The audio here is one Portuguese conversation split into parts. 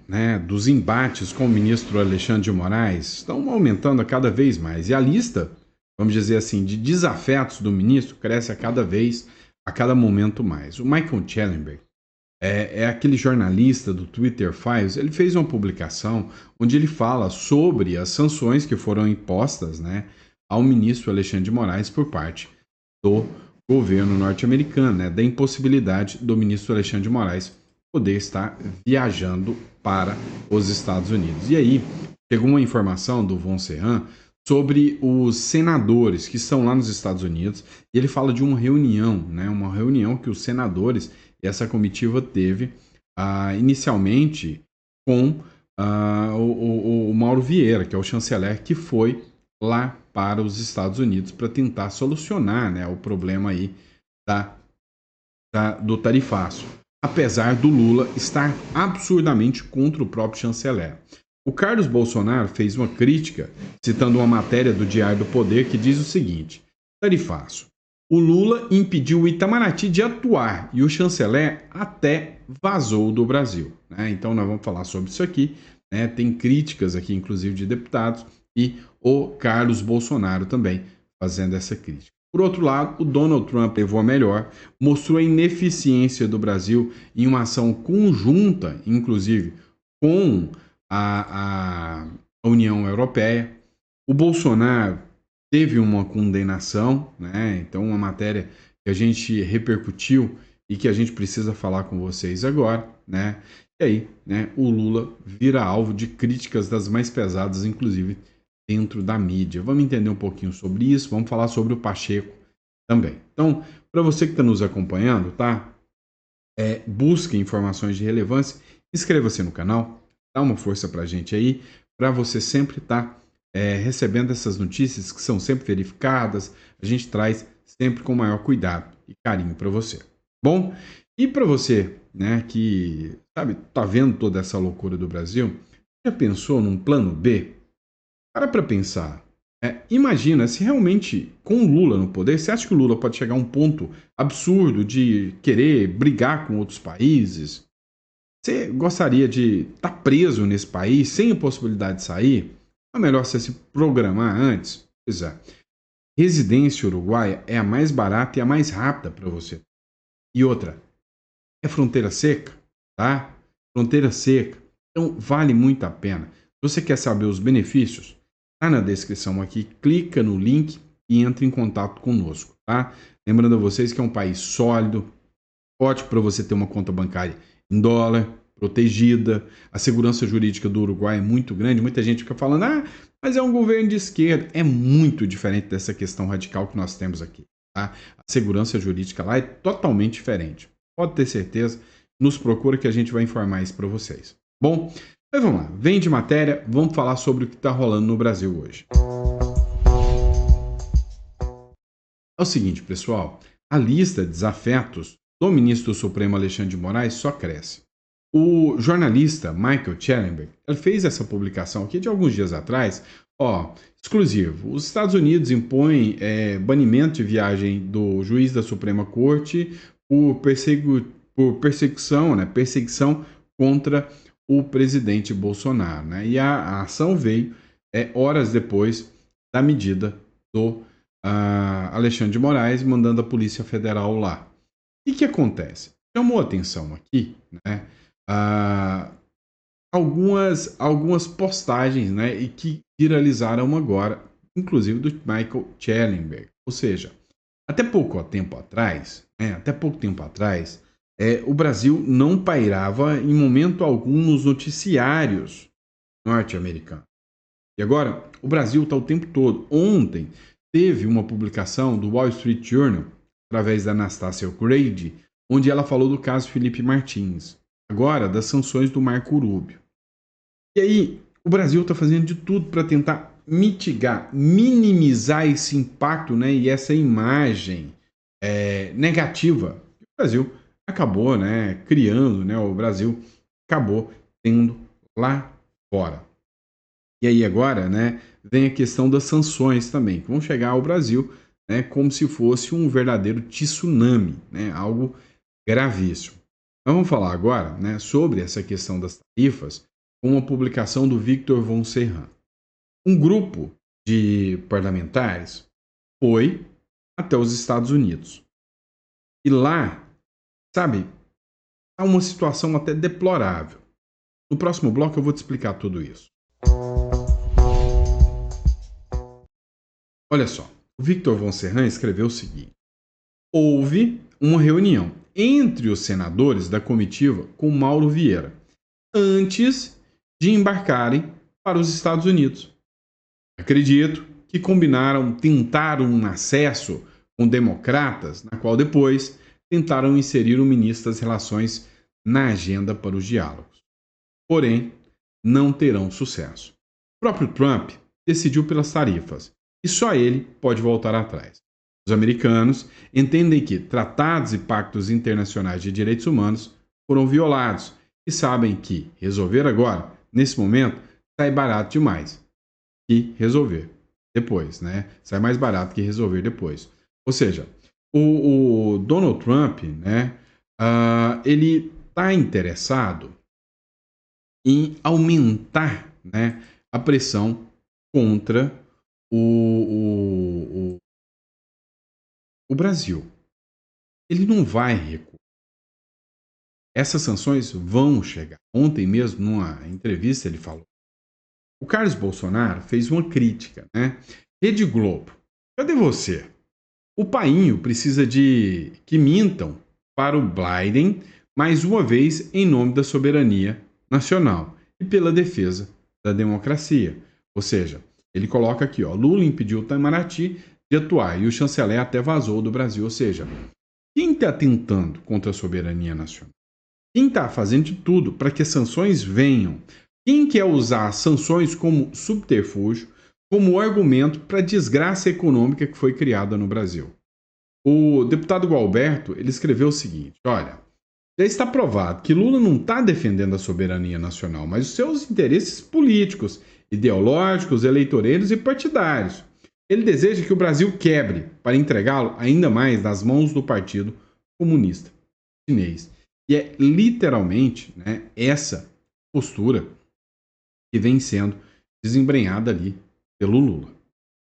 né, dos embates com o ministro Alexandre de Moraes estão aumentando a cada vez mais. E a lista, vamos dizer assim, de desafetos do ministro cresce a cada vez, a cada momento mais. O Michael Schellenberg é aquele jornalista do Twitter Files. Ele fez uma publicação onde ele fala sobre as sanções que foram impostas, né, ao ministro Alexandre de Moraes por parte do governo norte-americano, né, da impossibilidade do ministro Alexandre de Moraes poder estar viajando para os Estados Unidos. E aí, chegou uma informação do Von Serran sobre os senadores que estão lá nos Estados Unidos, e ele fala de uma reunião, né, uma reunião que os senadores e essa comitiva teve inicialmente com o Mauro Vieira, que é o chanceler, que foi lá para os Estados Unidos para tentar solucionar, né, o problema aí do tarifaço, apesar do Lula estar absurdamente contra o próprio chanceler. O Carlos Bolsonaro fez uma crítica, citando uma matéria do Diário do Poder que diz o seguinte: tarifaço. O Lula impediu o Itamaraty de atuar e o chanceler até vazou do Brasil, né? Então nós vamos falar sobre isso aqui, né? Tem críticas aqui, inclusive, de deputados, e o Carlos Bolsonaro também fazendo essa crítica. Por outro lado, o Donald Trump levou a melhor, mostrou a ineficiência do Brasil em uma ação conjunta, inclusive, com a União Europeia. O Bolsonaro teve uma condenação, né? Então, uma matéria que a gente repercutiu e que a gente precisa falar com vocês agora, né? E aí, né, o Lula vira alvo de críticas das mais pesadas, inclusive dentro da mídia. Vamos entender um pouquinho sobre isso, vamos falar sobre o Pacheco também. Então, para você que está nos acompanhando, tá? Busque informações de relevância, inscreva-se no canal, dá uma força para a gente aí, para você sempre estar recebendo essas notícias que são sempre verificadas, a gente traz sempre com maior cuidado e carinho para você. Bom, e para você, né, que sabe, tá vendo toda essa loucura do Brasil, já pensou num plano B? Para pensar. Imagina se realmente, com o Lula no poder, você acha que o Lula pode chegar a um ponto absurdo de querer brigar com outros países? Você gostaria de estar preso nesse país sem a possibilidade de sair? É melhor você se programar antes? Pois é. Residência uruguaia é a mais barata e a mais rápida para você. E outra, é fronteira seca, tá? Fronteira seca. Então vale muito a pena. Se você quer saber os benefícios, tá na descrição aqui, clica no link e entra em contato conosco, tá? Lembrando a vocês que é um país sólido, ótimo para você ter uma conta bancária em dólar, protegida. A segurança jurídica do Uruguai é muito grande. Muita gente fica falando, mas é um governo de esquerda. É muito diferente dessa questão radical que nós temos aqui, tá? A segurança jurídica lá é totalmente diferente. Pode ter certeza, nos procura que a gente vai informar isso para vocês. Bom, mas vamos lá, vem de matéria, vamos falar sobre o que está rolando no Brasil hoje. É o seguinte, pessoal, a lista de desafetos do ministro do Supremo Alexandre de Moraes só cresce. O jornalista Michael Schellenberg fez essa publicação aqui de alguns dias atrás, exclusivo. Os Estados Unidos impõem banimento de viagem do juiz da Suprema Corte por perseguição, né, perseguição contra o presidente Bolsonaro, né? E a ação veio horas depois da medida do Alexandre de Moraes mandando a Polícia Federal lá. O que acontece? Chamou atenção aqui, né? Algumas postagens, né, e que viralizaram agora, inclusive do Michael Schellenberg. Ou seja, até pouco tempo atrás, o Brasil não pairava em momento algum nos noticiários norte-americanos. E agora, o Brasil está o tempo todo. Ontem teve uma publicação do Wall Street Journal, através da Anastasia Grady, onde ela falou do caso Felipe Martins. Agora, das sanções do Marco Rubio. E aí, o Brasil está fazendo de tudo para tentar mitigar, minimizar esse impacto, né, e essa imagem negativa que o Brasil acabou, né, criando, né, o Brasil acabou tendo lá fora. E aí agora, né, vem a questão das sanções também, que vão chegar ao Brasil, né, como se fosse um verdadeiro tsunami, né, algo gravíssimo. Mas vamos falar agora, né, sobre essa questão das tarifas, com uma publicação do Victor von Serran. Um grupo de parlamentares foi até os Estados Unidos. E lá, sabe, há uma situação até deplorável. No próximo bloco eu vou te explicar tudo isso. Olha só, o Victor von Serran escreveu o seguinte: houve uma reunião entre os senadores da comitiva com Mauro Vieira, antes de embarcarem para os Estados Unidos. Acredito que tentaram um acesso com democratas, na qual depois tentaram inserir o ministro das Relações na agenda para os diálogos. Porém, não terão sucesso. O próprio Trump decidiu pelas tarifas e só ele pode voltar atrás. Os americanos entendem que tratados e pactos internacionais de direitos humanos foram violados e sabem que resolver agora, nesse momento, sai barato demais que resolver depois, né? Sai mais barato que resolver depois. Ou seja, o Donald Trump, né? Ele está interessado em aumentar, né, a pressão contra o Brasil. Ele não vai recuar. Essas sanções vão chegar. Ontem mesmo, numa entrevista, ele falou. O Carlos Bolsonaro fez uma crítica, né? Rede Globo, cadê você? O painho precisa de que mintam para o Biden mais uma vez em nome da soberania nacional e pela defesa da democracia. Ou seja, ele coloca aqui, ó, Lula impediu o Itamaraty de atuar e o chanceler até vazou do Brasil. Ou seja, quem está tentando contra a soberania nacional? Quem está fazendo de tudo para que as sanções venham? Quem quer usar as sanções como subterfúgio, como argumento para a desgraça econômica que foi criada no Brasil? O deputado Gualberto, ele escreveu o seguinte, olha, já está provado que Lula não está defendendo a soberania nacional, mas os seus interesses políticos, ideológicos, eleitoreiros e partidários. Ele deseja que o Brasil quebre para entregá-lo ainda mais nas mãos do Partido Comunista Chinês. E é literalmente, né, essa postura que vem sendo desembrenhada ali pelo Lula,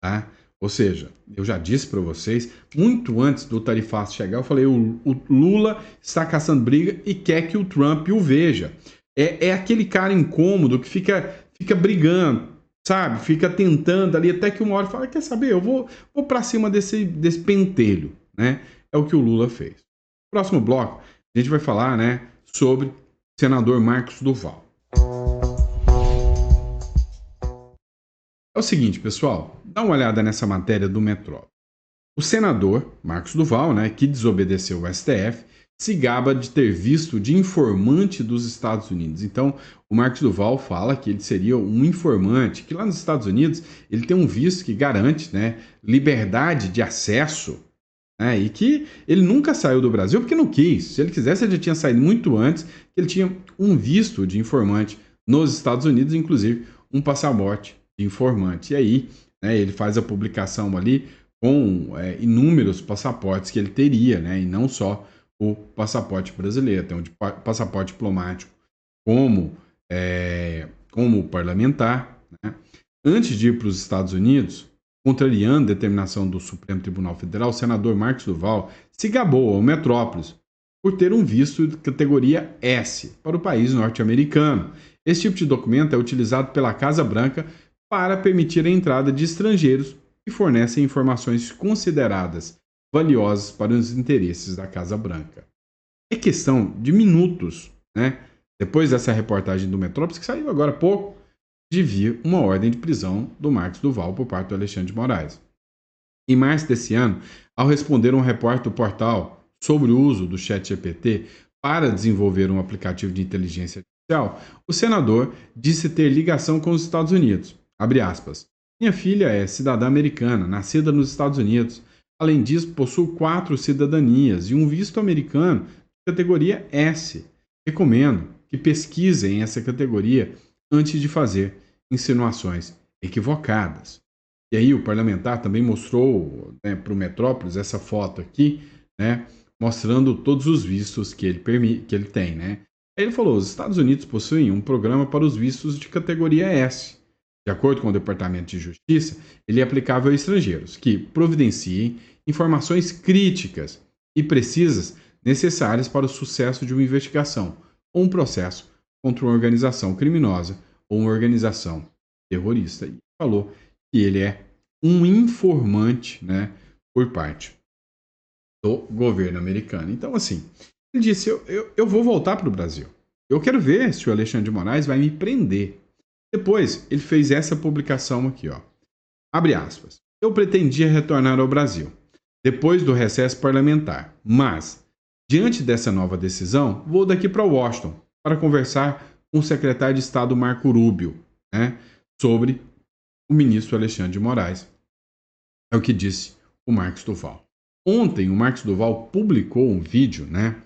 tá? Ou seja, eu já disse para vocês, muito antes do tarifaço chegar, eu falei, o Lula está caçando briga e quer que o Trump o veja. É aquele cara incômodo que fica brigando, sabe? Fica tentando ali, até que uma hora fala, quer saber, eu vou para cima desse pentelho, né? É o que o Lula fez. Próximo bloco, a gente vai falar, né, sobre o senador Marcos Duval. É o seguinte, pessoal, dá uma olhada nessa matéria do Metrópole. O senador Marcos Duval, né, que desobedeceu o STF, se gaba de ter visto de informante dos Estados Unidos. Então, o Marcos Duval fala que ele seria um informante, que lá nos Estados Unidos ele tem um visto que garante, né, liberdade de acesso, né, e que ele nunca saiu do Brasil porque não quis. Se ele quisesse, ele já tinha saído muito antes, que ele tinha um visto de informante nos Estados Unidos, inclusive um passaporte de informante. E aí, né, ele faz a publicação ali com inúmeros passaportes que ele teria, né, e não só o passaporte brasileiro. Tem um passaporte diplomático como parlamentar. Né? Antes de ir para os Estados Unidos, contrariando a determinação do Supremo Tribunal Federal, o senador Marcos Duval se gabou ao Metrópolis por ter um visto de categoria S para o país norte-americano. Esse tipo de documento é utilizado pela Casa Branca para permitir a entrada de estrangeiros que fornecem informações consideradas valiosas para os interesses da Casa Branca. É questão de minutos, né? Depois dessa reportagem do Metrópolis, que saiu agora há pouco, de vir uma ordem de prisão do Marcos Duval por parte do Alexandre de Moraes. Em março desse ano, ao responder um repórter do portal sobre o uso do ChatGPT para desenvolver um aplicativo de inteligência artificial, o senador disse ter ligação com os Estados Unidos. Abre aspas. Minha filha é cidadã americana, nascida nos Estados Unidos. Além disso, possuo 4 cidadanias e um visto americano de categoria S. Recomendo que pesquisem essa categoria antes de fazer insinuações equivocadas. E aí o parlamentar também mostrou, né, para o Metrópolis essa foto aqui, né, mostrando todos os vistos que ele tem, né? Aí ele falou: os Estados Unidos possuem um programa para os vistos de categoria S. De acordo com o Departamento de Justiça, ele é aplicável a estrangeiros que providenciem informações críticas e precisas necessárias para o sucesso de uma investigação ou um processo contra uma organização criminosa ou uma organização terrorista. E falou que ele é um informante, né, por parte do governo americano. Então, assim, ele disse: eu vou voltar para o Brasil. Eu quero ver se o Alexandre de Moraes vai me prender. Depois, ele fez essa publicação aqui, ó. Abre aspas. Eu pretendia retornar ao Brasil depois do recesso parlamentar, mas, diante dessa nova decisão, vou daqui para Washington para conversar com o secretário de Estado Marco Rubio, né, sobre o ministro Alexandre de Moraes. É o que disse o Marcos Duval. Ontem, o Marcos Duval publicou um vídeo, né,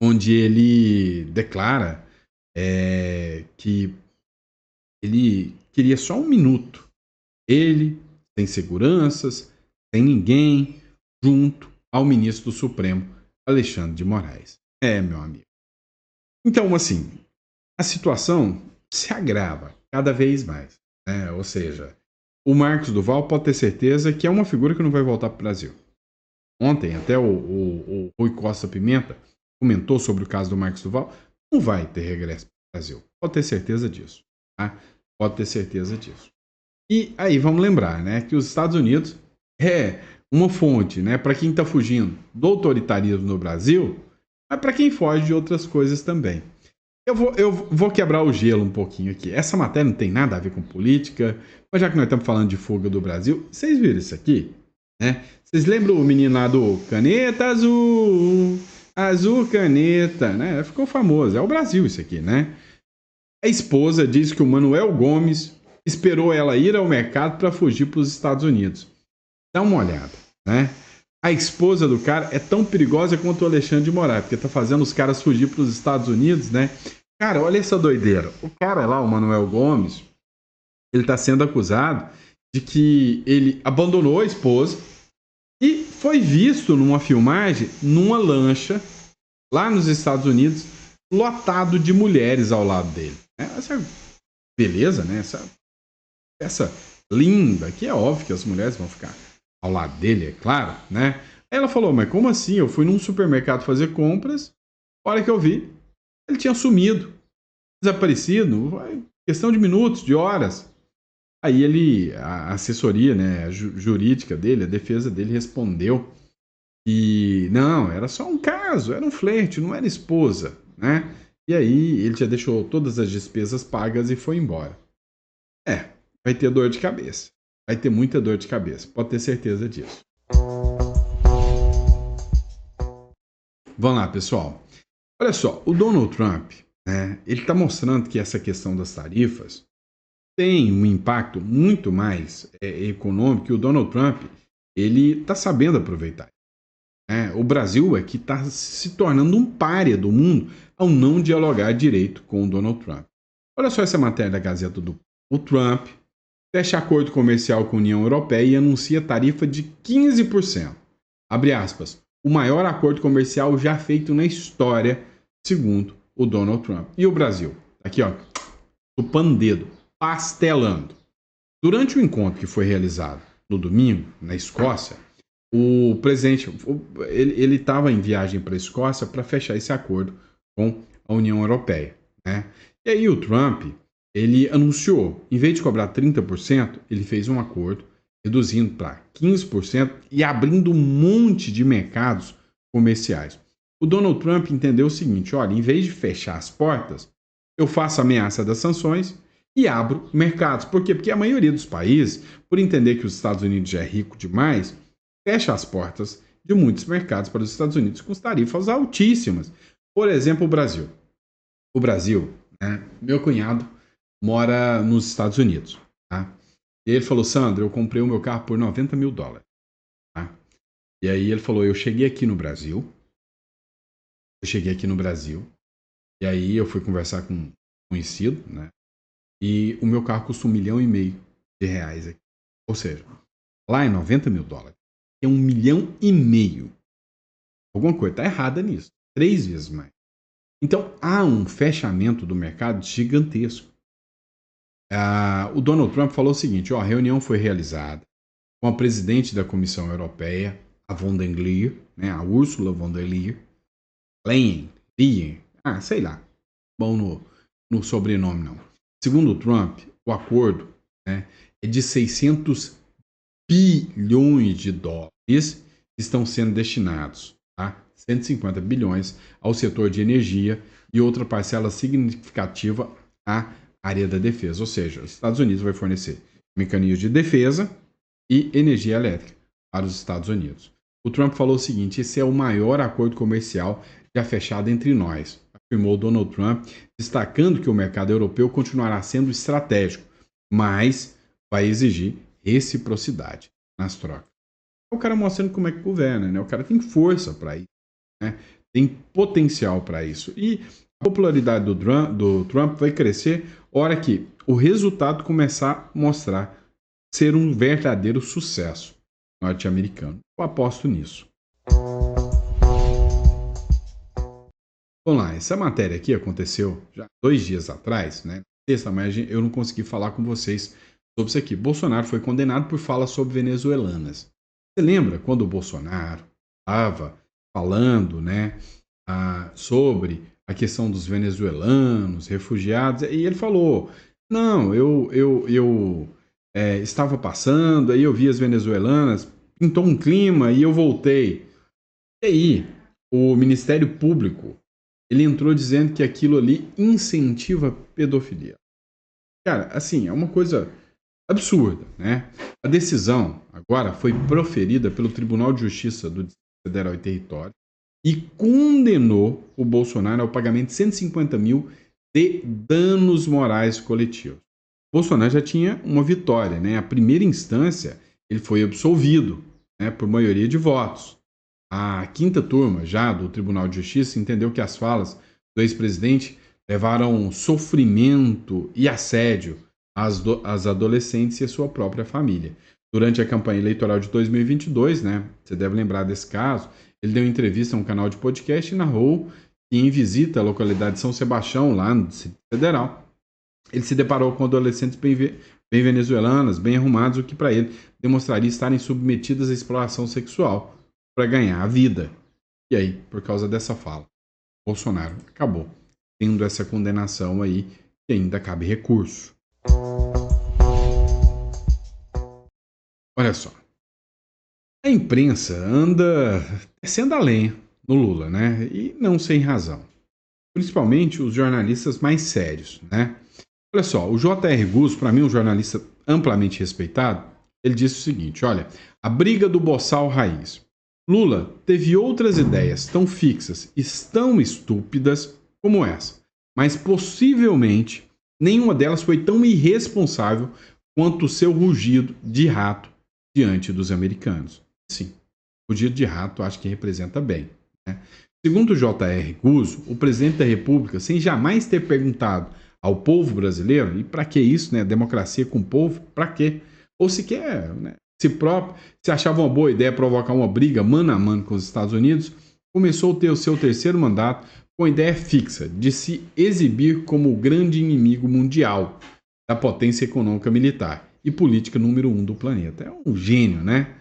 onde ele declara que ele queria só um minuto. Ele, sem seguranças, sem ninguém, junto ao ministro do Supremo, Alexandre de Moraes. Meu amigo. Então, assim, a situação se agrava cada vez mais, né? Ou seja, o Marcos Duval pode ter certeza que é uma figura que não vai voltar para o Brasil. Ontem, até o Rui Costa Pimenta comentou sobre o caso do Marcos Duval. Não vai ter regresso para o Brasil. Pode ter certeza disso. Tá? Pode ter certeza disso. E aí, vamos lembrar, né, que os Estados Unidos é uma fonte, né, para quem está fugindo do autoritarismo no Brasil, mas para quem foge de outras coisas também. Eu vou quebrar o gelo um pouquinho aqui. Essa matéria não tem nada a ver com política, mas já que nós estamos falando de fuga do Brasil, vocês viram isso aqui? Né? Vocês lembram o menino lá do Caneta Azul? Azul Caneta, né? Ficou famoso. É o Brasil isso aqui, né? A esposa diz que o Manuel Gomes esperou ela ir ao mercado para fugir para os Estados Unidos. Dá uma olhada, né? A esposa do cara é tão perigosa quanto o Alexandre de Moraes, porque tá fazendo os caras fugir para os Estados Unidos, né? Cara, olha essa doideira. O cara lá, o Manuel Gomes, ele tá sendo acusado de que ele abandonou a esposa e foi visto numa filmagem numa lancha lá nos Estados Unidos, lotado de mulheres ao lado dele. Essa beleza, né? Essa linda, que é óbvio que as mulheres vão ficar ao lado dele, é claro, né? Aí ela falou: mas como assim? Eu fui num supermercado fazer compras, a hora que eu vi, ele tinha sumido, desaparecido, questão de minutos, de horas. Aí a assessoria, né, a jurídica dele, a defesa dele respondeu que não, era só um caso, era um flerte, não era esposa, né? E aí ele já deixou todas as despesas pagas e foi embora. Vai ter dor de cabeça. Vai ter muita dor de cabeça, pode ter certeza disso. Vamos lá, pessoal. Olha só, o Donald Trump, né, ele está mostrando que essa questão das tarifas tem um impacto muito mais econômico, que o Donald Trump ele está sabendo aproveitar. O Brasil é que está se tornando um pária do mundo ao não dialogar direito com o Donald Trump. Olha só essa matéria da Gazeta do o Trump fecha acordo comercial com a União Europeia e anuncia tarifa de 15%. Abre aspas. O maior acordo comercial já feito na história, segundo o Donald Trump. E o Brasil? Aqui, ó, chupando dedo, pastelando. Durante o encontro que foi realizado no domingo, na Escócia, o presidente ele estava em viagem para a Escócia para fechar esse acordo com a União Europeia, né? E aí o Trump ele anunciou, em vez de cobrar 30%, ele fez um acordo reduzindo para 15% e abrindo um monte de mercados comerciais. O Donald Trump entendeu o seguinte: olha, em vez de fechar as portas, eu faço a ameaça das sanções e abro mercados. Por quê? Porque a maioria dos países, por entender que os Estados Unidos já é rico demais, fecha as portas de muitos mercados para os Estados Unidos com tarifas altíssimas. Por exemplo, o Brasil. O Brasil, né? Meu cunhado mora nos Estados Unidos, tá? E ele falou: Sandro, eu comprei o meu carro por $90 mil, tá? E aí ele falou: eu cheguei aqui no Brasil, e aí eu fui conversar com um conhecido, né? E o meu carro custa R$ 1,5 milhão aqui. Ou seja, lá é $90 mil, é R$ 1,5 milhão. Alguma coisa tá errada nisso, 3 vezes mais. Então, há um fechamento do mercado gigantesco. O Donald Trump falou o seguinte: ó, a reunião foi realizada com a presidente da Comissão Europeia, a von der Leyen, né, a Ursula von der Leyen, sei lá, bom no sobrenome não. Segundo o Trump, o acordo, né, é de 600 bilhões de dólares que estão sendo destinados, tá? 150 bilhões ao setor de energia e outra parcela significativa à área da defesa. Ou seja, os Estados Unidos vai fornecer mecanismos de defesa e energia elétrica para os Estados Unidos. O Trump falou o seguinte: esse é o maior acordo comercial já fechado entre nós, afirmou Donald Trump, destacando que o mercado europeu continuará sendo estratégico, mas vai exigir reciprocidade nas trocas. O cara mostrando como é que governa, né? O cara tem força para isso, né? Tem potencial para isso. E a popularidade do Trump vai crescer a hora que o resultado começar a mostrar ser um verdadeiro sucesso norte-americano. Eu aposto nisso. Vamos lá, essa matéria aqui aconteceu já 2 dias atrás, né? Sexta, mas eu não consegui falar com vocês sobre isso aqui. Bolsonaro foi condenado por falas sobre venezuelanas. Você lembra quando o Bolsonaro estava falando, né, sobre a questão dos venezuelanos, refugiados, e ele falou: não, eu estava passando, aí eu vi as venezuelanas, pintou um clima e eu voltei. E aí, o Ministério Público, ele entrou dizendo que aquilo ali incentiva a pedofilia. Cara, assim, é uma coisa absurda, né? A decisão agora foi proferida pelo Tribunal de Justiça do Distrito Federal e Território e condenou o Bolsonaro ao pagamento de 150 mil de danos morais coletivos. Bolsonaro já tinha uma vitória, né? A primeira instância, ele foi absolvido, né, por maioria de votos. A quinta turma já do Tribunal de Justiça entendeu que as falas do ex-presidente levaram sofrimento e assédio às adolescentes e à sua própria família. Durante a campanha eleitoral de 2022, né, você deve lembrar desse caso, ele deu entrevista a um canal de podcast e narrou que em visita à localidade de São Sebastião, lá no Distrito Federal, ele se deparou com adolescentes bem venezuelanas, bem arrumadas, o que para ele demonstraria estarem submetidas à exploração sexual para ganhar a vida. E aí, por causa dessa fala, Bolsonaro acabou tendo essa condenação aí, que ainda cabe recurso. Olha só, a imprensa anda descendo a lenha no Lula, né? E não sem razão. Principalmente os jornalistas mais sérios, né? Olha só, o J.R. Guzzo, para mim um jornalista amplamente respeitado, ele disse o seguinte: olha, a briga do boçal raiz. Lula teve outras ideias tão fixas e tão estúpidas como essa, mas possivelmente nenhuma delas foi tão irresponsável quanto o seu rugido de rato diante dos americanos. Sim, o rugido de rato acho que representa bem, né? Segundo o J.R. Guzzo, o presidente da República, sem jamais ter perguntado ao povo brasileiro, e para que isso, né? Democracia com o povo, para quê? Ou sequer, né, se achava uma boa ideia provocar uma briga mano a mano com os Estados Unidos, começou a ter o seu terceiro mandato com a ideia fixa de se exibir como o grande inimigo mundial da potência econômica, militar e política número 1 do planeta. É um gênio, né?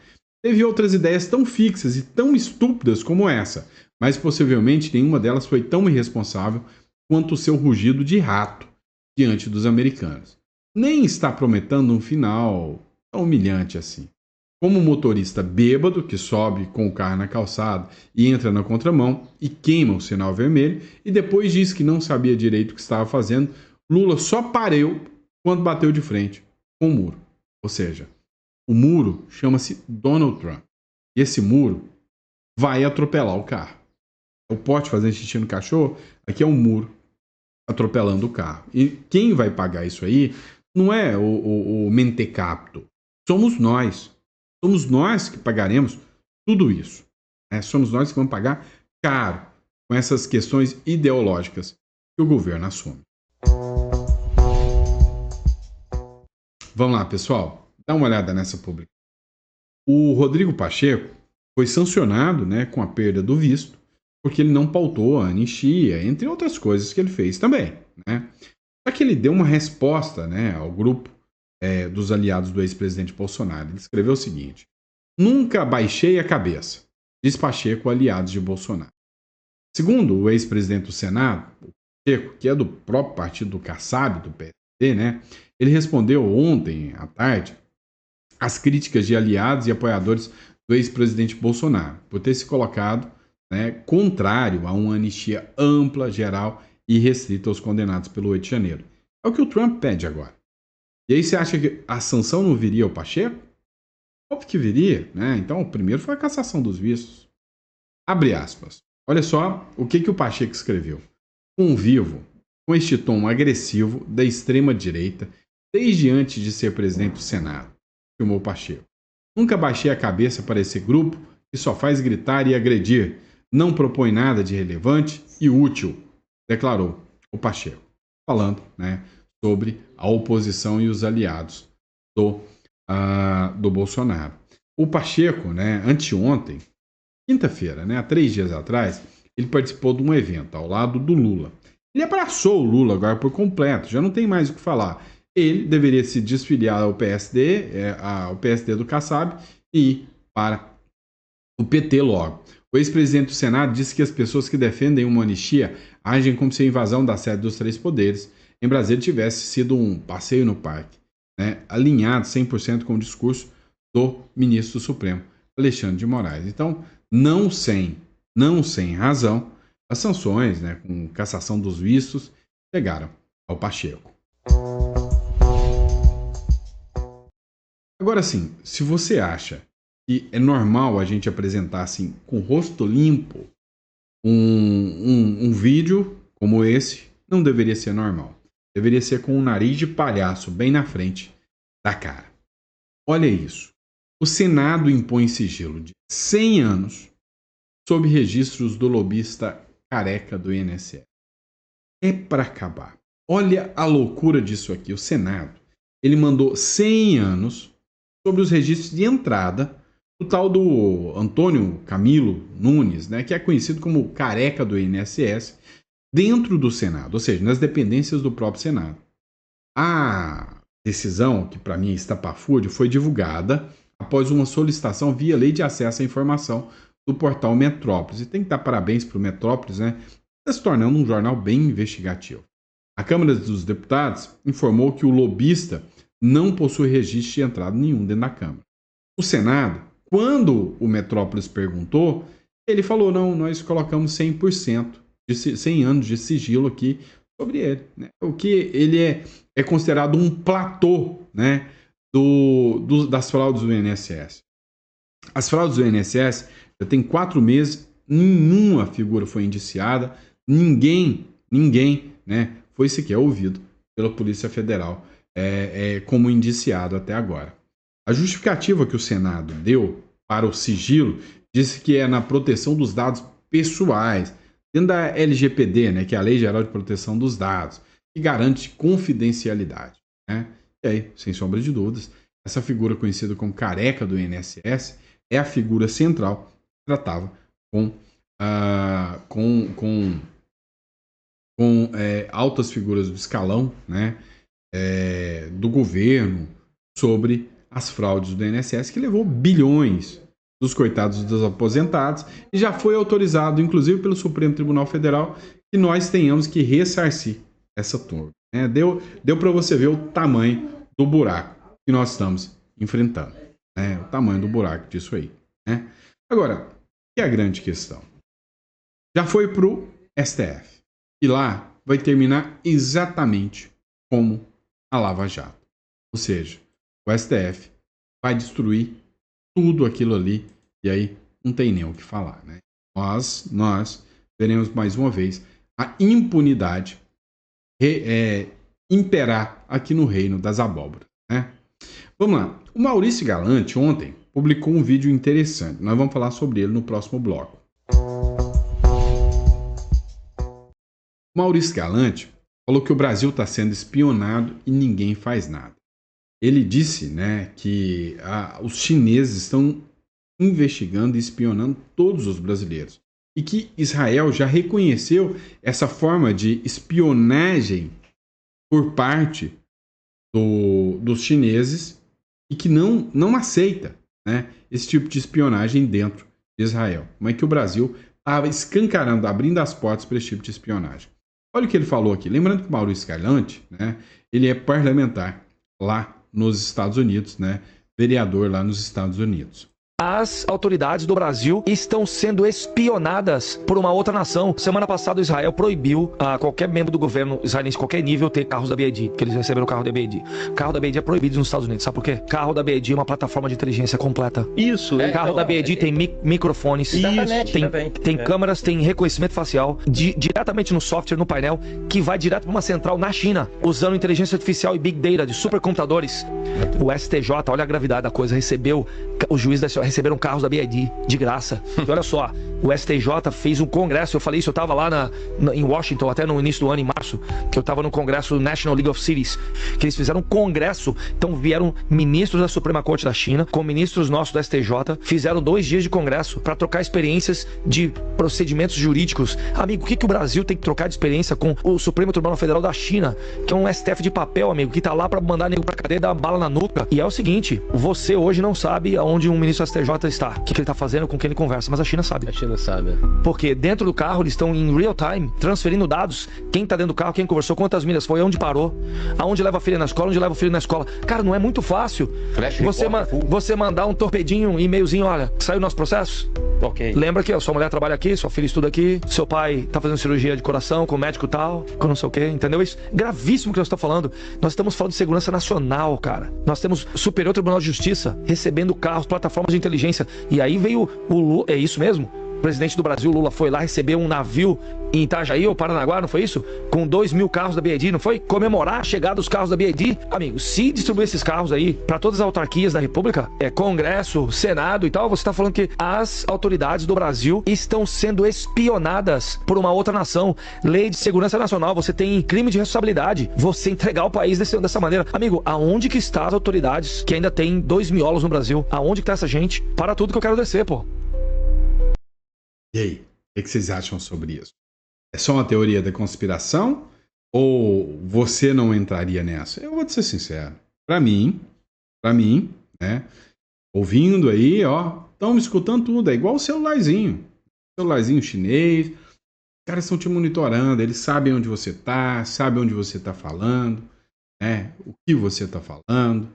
Teve outras ideias tão fixas e tão estúpidas como essa, mas possivelmente nenhuma delas foi tão irresponsável quanto o seu rugido de rato diante dos americanos. Nem está prometendo um final tão humilhante assim. Como um motorista bêbado que sobe com o carro na calçada e entra na contramão e queima o sinal vermelho e depois diz que não sabia direito o que estava fazendo, Lula só parou quando bateu de frente com o muro. Ou seja, o muro chama-se Donald Trump. E esse muro vai atropelar o carro. O pote fazendo xixi no cachorro, aqui é um muro atropelando o carro. E quem vai pagar isso aí não é o mentecapto. Somos nós. Somos nós que pagaremos tudo isso. Né? Somos nós que vamos pagar caro com essas questões ideológicas que o governo assume. Vamos lá, pessoal. Dá uma olhada nessa publicação. O Rodrigo Pacheco foi sancionado, né, com a perda do visto porque ele não pautou a anistia, entre outras coisas que ele fez também, né? Só que ele deu uma resposta, né, ao grupo dos aliados do ex-presidente Bolsonaro. Ele escreveu o seguinte: nunca baixei a cabeça, diz Pacheco, aliados de Bolsonaro. Segundo o ex-presidente do Senado, o Pacheco, que é do próprio partido do Kassab, do PSD, né, ele respondeu ontem à tarde às críticas de aliados e apoiadores do ex-presidente Bolsonaro, por ter se colocado, né, contrário a uma anistia ampla, geral e restrita aos condenados pelo 8 de janeiro. É o que o Trump pede agora. E aí você acha que a sanção não viria ao Pacheco? Óbvio que viria, né? Então, o primeiro foi a cassação dos vistos. Abre aspas. Olha só o que o Pacheco escreveu. Convivo com este tom agressivo da extrema-direita desde antes de ser presidente do Senado, afirmou Pacheco. Nunca baixei a cabeça para esse grupo que só faz gritar e agredir, não propõe nada de relevante e útil, declarou o Pacheco, falando, né, sobre a oposição e os aliados do Bolsonaro. O Pacheco, né, anteontem, quinta-feira, né, há 3 dias atrás, ele participou de um evento ao lado do Lula. Ele abraçou o Lula agora por completo, já não tem mais o que falar. Ele deveria se desfiliar ao PSD, ao PSD do Kassab, e ir para o PT logo. O ex-presidente do Senado disse que as pessoas que defendem uma anistia agem como se a invasão da sede dos 3 poderes em Brasília tivesse sido um passeio no parque, né, alinhado 100% com o discurso do ministro do Supremo, Alexandre de Moraes. Então, não sem razão, as sanções, né, com cassação dos vistos, chegaram ao Pacheco. Agora sim, se você acha que é normal a gente apresentar assim, com o rosto limpo, um vídeo como esse, não deveria ser normal. Deveria ser com o nariz de palhaço bem na frente da cara. Olha isso. O Senado impõe sigilo de 100 anos sob registros do lobista careca do INSS. É para acabar. Olha a loucura disso aqui. O Senado, ele mandou 100 anos sobre os registros de entrada do tal do Antônio Camilo Nunes, né, que é conhecido como careca do INSS, dentro do Senado, ou seja, nas dependências do próprio Senado. A decisão, que para mim é estapafúrdia, foi divulgada após uma solicitação via Lei de Acesso à Informação do portal Metrópolis. E tem que dar parabéns para o Metrópolis, né? Está se tornando um jornal bem investigativo. A Câmara dos Deputados informou que o lobista não possui registro de entrada nenhum dentro da Câmara. O Senado, quando o Metrópolis perguntou, ele falou, não, nós colocamos 100%, 100 anos de sigilo aqui sobre ele. Né? O que ele é considerado um platô, né, das fraudes do INSS. As fraudes do INSS já tem 4 meses, nenhuma figura foi indiciada, ninguém, né, foi sequer ouvido pela Polícia Federal como indiciado até agora. A justificativa que o Senado deu para o sigilo disse que é na proteção dos dados pessoais, dentro da LGPD, né, que é a Lei Geral de Proteção dos Dados, que garante confidencialidade. Né? E aí, sem sombra de dúvidas, essa figura conhecida como careca do INSS é a figura central que tratava com altas figuras do escalão, né, do governo sobre as fraudes do INSS, que levou bilhões dos coitados dos aposentados e já foi autorizado, inclusive pelo Supremo Tribunal Federal, que nós tenhamos que ressarcir essa turma. Né? Deu para você ver o tamanho do buraco que nós estamos enfrentando. Né? O tamanho do buraco disso aí. Né? Agora, que é a grande questão? Já foi para o STF. E lá vai terminar exatamente como a Lava Jato. Ou seja, o STF vai destruir tudo aquilo ali e aí não tem nem o que falar. Né? Nós veremos mais uma vez a impunidade imperar aqui no reino das abóboras. Né? Vamos lá. O Maurício Galante ontem publicou um vídeo interessante. Nós vamos falar sobre ele no próximo bloco. O Maurício Galante falou que o Brasil está sendo espionado e ninguém faz nada. Ele disse, né, que os chineses estão investigando e espionando todos os brasileiros. e que Israel já reconheceu essa forma de espionagem por parte dos chineses e que não aceita, né, esse tipo de espionagem dentro de Israel. Como é que o Brasil estava escancarando, abrindo as portas para esse tipo de espionagem. Olha o que ele falou aqui. Lembrando que o Maurício Escalante, né, ele é parlamentar lá nos Estados Unidos, né, vereador lá nos Estados Unidos. As autoridades do Brasil estão sendo espionadas por uma outra nação. Semana passada, Israel proibiu a qualquer membro do governo israelense, qualquer nível, ter carros da BYD, que eles receberam o carro da BYD. Carro da BYD é proibido nos Estados Unidos, sabe por quê? Carro da BYD é uma plataforma de inteligência completa. Isso. Carro da BYD tem microfones, tem câmeras, tem reconhecimento facial, diretamente no software, no painel, que vai direto para uma central na China, usando inteligência artificial e Big Data de supercomputadores. O STJ, olha a gravidade da coisa, os juízes receberam carros da BYD de graça. E olha só, o STJ fez um congresso, eu falei isso, eu estava lá em Washington, até no início do ano, em março, que eu estava no congresso National League of Cities, que eles fizeram um congresso, então vieram ministros da Suprema Corte da China, com ministros nossos do STJ, fizeram 2 dias de congresso para trocar experiências de procedimentos jurídicos. Amigo, o que o Brasil tem que trocar de experiência com o Supremo Tribunal Federal da China, que é um STF de papel, amigo, que tá lá para mandar nego pra cadeia e dar uma bala na nuca. E é o seguinte, você hoje não sabe aonde um ministro do STJ está, o que ele tá fazendo, com quem ele conversa, mas a China sabe. A China sabe. Porque dentro do carro eles estão em real time, transferindo dados, quem tá dentro do carro, quem conversou, quantas milhas foi, onde parou, aonde leva a filha na escola, onde leva o filho na escola. Cara, não é muito fácil você mandar um torpedinho, um e-mailzinho, olha, saiu o nosso processo? Ok. Lembra que sua mulher trabalha aqui, sua filha estuda aqui, seu pai tá fazendo cirurgia de coração com médico tal, com não sei o que, entendeu? Isso gravíssimo que nós estamos falando. Nós estamos falando de segurança nacional, cara. Nós temos Superior Tribunal de Justiça recebendo carros, plataformas de inteligência. E aí veio o Lula, é isso mesmo? O presidente do Brasil, Lula, foi lá receber um navio em Itajaí ou Paranaguá, não foi isso? Com 2.000 carros da BYD, não foi? Comemorar a chegada dos carros da BYD. Amigo, se distribuir esses carros aí para todas as autarquias da República, Congresso, Senado e tal, você tá falando que as autoridades do Brasil estão sendo espionadas por uma outra nação. Lei de segurança nacional, você tem crime de responsabilidade. Você entregar o país dessa maneira. Amigo, aonde que estão as autoridades que ainda tem 2 miolos no Brasil? Aonde que tá essa gente? Para tudo que eu quero descer, pô. E aí, o que vocês acham sobre isso? É só uma teoria da conspiração? Ou você não entraria nessa? Eu vou te ser sincero. Pra mim, né? Ouvindo aí, ó, estão me escutando tudo. É igual o celularzinho. Celularzinho chinês. Os caras estão te monitorando. Eles sabem onde você tá, sabem onde você tá falando, né? O que você tá falando.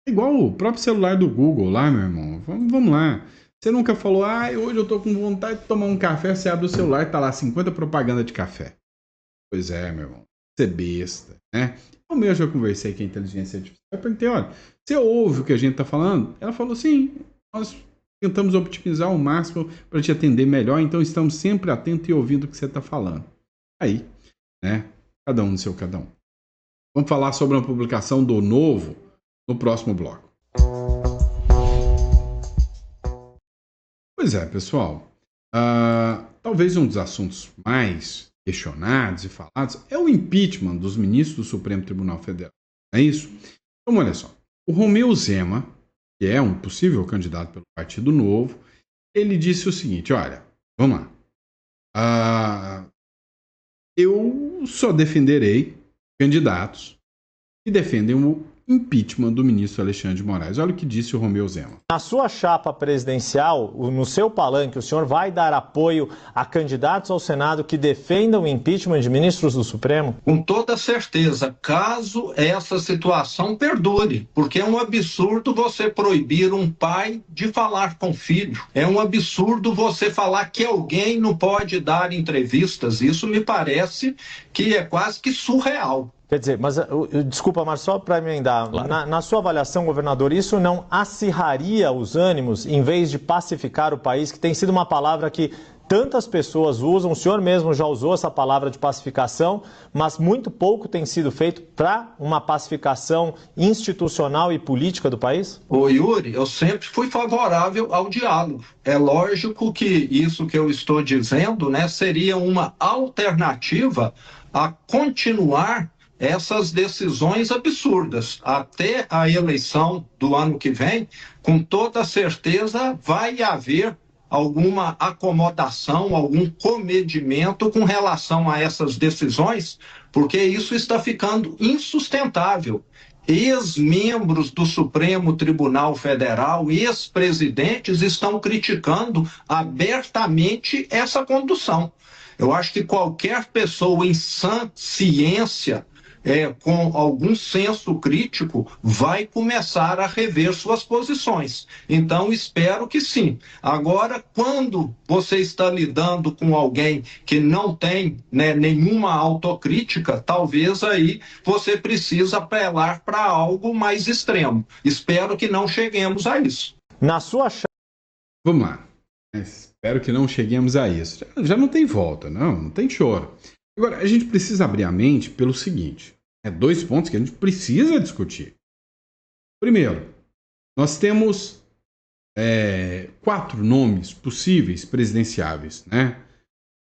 É igual o próprio celular do Google lá, meu irmão. Vamos lá. Você nunca falou, hoje eu tô com vontade de tomar um café, você abre o celular e tá lá 50 propaganda de café. Pois é, meu irmão. Você é besta, né? Eu mesmo já conversei com a inteligência artificial. Eu perguntei, olha, você ouve o que a gente tá falando? Ela falou, sim, nós tentamos optimizar ao máximo para te atender melhor, então estamos sempre atentos e ouvindo o que você tá falando. Aí, né? Cada um no seu cada um. Vamos falar sobre uma publicação do Novo no próximo bloco. Pois é, pessoal. Talvez um dos assuntos mais questionados e falados é o impeachment dos ministros do Supremo Tribunal Federal. Não é isso? Então, olha só. O Romeu Zema, que é um possível candidato pelo Partido Novo, ele disse o seguinte, olha, vamos lá. Eu só defenderei candidatos que defendem o impeachment do ministro Alexandre de Moraes. Olha o que disse o Romeu Zema. Na sua chapa presidencial, no seu palanque, o senhor vai dar apoio a candidatos ao Senado que defendam o impeachment de ministros do Supremo? Com toda certeza, caso essa situação perdure, porque é um absurdo você proibir um pai de falar com o filho. É um absurdo você falar que alguém não pode dar entrevistas. Isso me parece que é quase que surreal. Quer dizer, mas desculpa, mas só para emendar, claro. Na sua avaliação, governador, isso não acirraria os ânimos em vez de pacificar o país, que tem sido uma palavra que tantas pessoas usam, o senhor mesmo já usou essa palavra de pacificação, mas muito pouco tem sido feito para uma pacificação institucional e política do país? Ô Yuri, eu sempre fui favorável ao diálogo. É lógico que isso que eu estou dizendo, né, seria uma alternativa a continuar essas decisões absurdas. Até a eleição do ano que vem, com toda certeza vai haver alguma acomodação, algum comedimento com relação a essas decisões, porque isso está ficando insustentável. Ex-membros do Supremo Tribunal Federal, ex-presidentes, estão criticando abertamente essa condução. Eu acho que qualquer pessoa em sã ciência, com algum senso crítico, vai começar a rever suas posições. Então, espero que sim. Agora, quando você está lidando com alguém que não tem, né, nenhuma autocrítica, talvez aí você precisa apelar para algo mais extremo. Espero que não cheguemos a isso. Na sua Vamos lá. Espero que não cheguemos a isso. Já não tem volta, não tem choro. Agora, a gente precisa abrir a mente pelo seguinte. 2 pontos que a gente precisa discutir. Primeiro, nós temos 4 nomes possíveis presidenciáveis, né?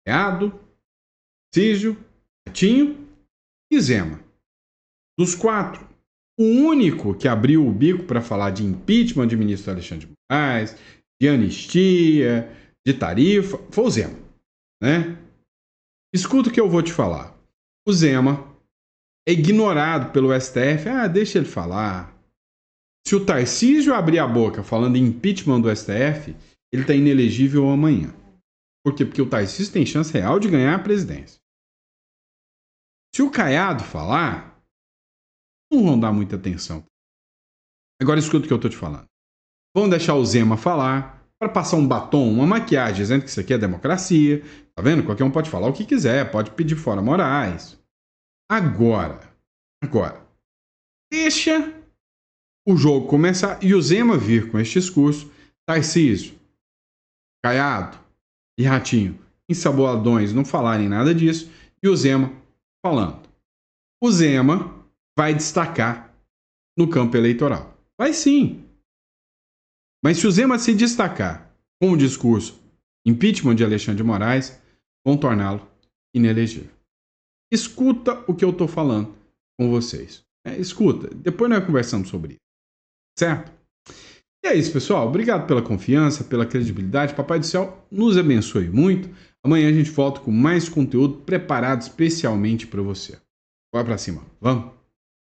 Caiado, Tarcísio, Ratinho e Zema. Dos 4, o único que abriu o bico para falar de impeachment de ministro Alexandre de Moraes, de anistia, de tarifa, foi o Zema, né? Escuta o que eu vou te falar. O Zema é ignorado pelo STF. Deixa ele falar. Se o Tarcísio abrir a boca falando em impeachment do STF, ele está inelegível amanhã. Por quê? Porque o Tarcísio tem chance real de ganhar a presidência. Se o Caiado falar, não vão dar muita atenção. Agora escuta o que eu estou te falando. Vão deixar o Zema falar para passar um batom, uma maquiagem, dizendo que isso aqui é democracia. Tá vendo? Qualquer um pode falar o que quiser, pode pedir fora Moraes. Agora, deixa o jogo começar e o Zema vir com este discurso. Tarcísio, Caiado e Ratinho, ensaboadões, não falarem nada disso, e o Zema falando. O Zema vai destacar no campo eleitoral. Vai sim. Mas se o Zema se destacar com o discurso impeachment de Alexandre de Moraes, vão torná-lo inelegível. Escuta o que eu estou falando com vocês. Escuta, depois nós conversamos sobre isso. Certo? E é isso, pessoal. Obrigado pela confiança, pela credibilidade. Papai do Céu nos abençoe muito. Amanhã a gente volta com mais conteúdo preparado especialmente para você. Bora para cima. Vamos?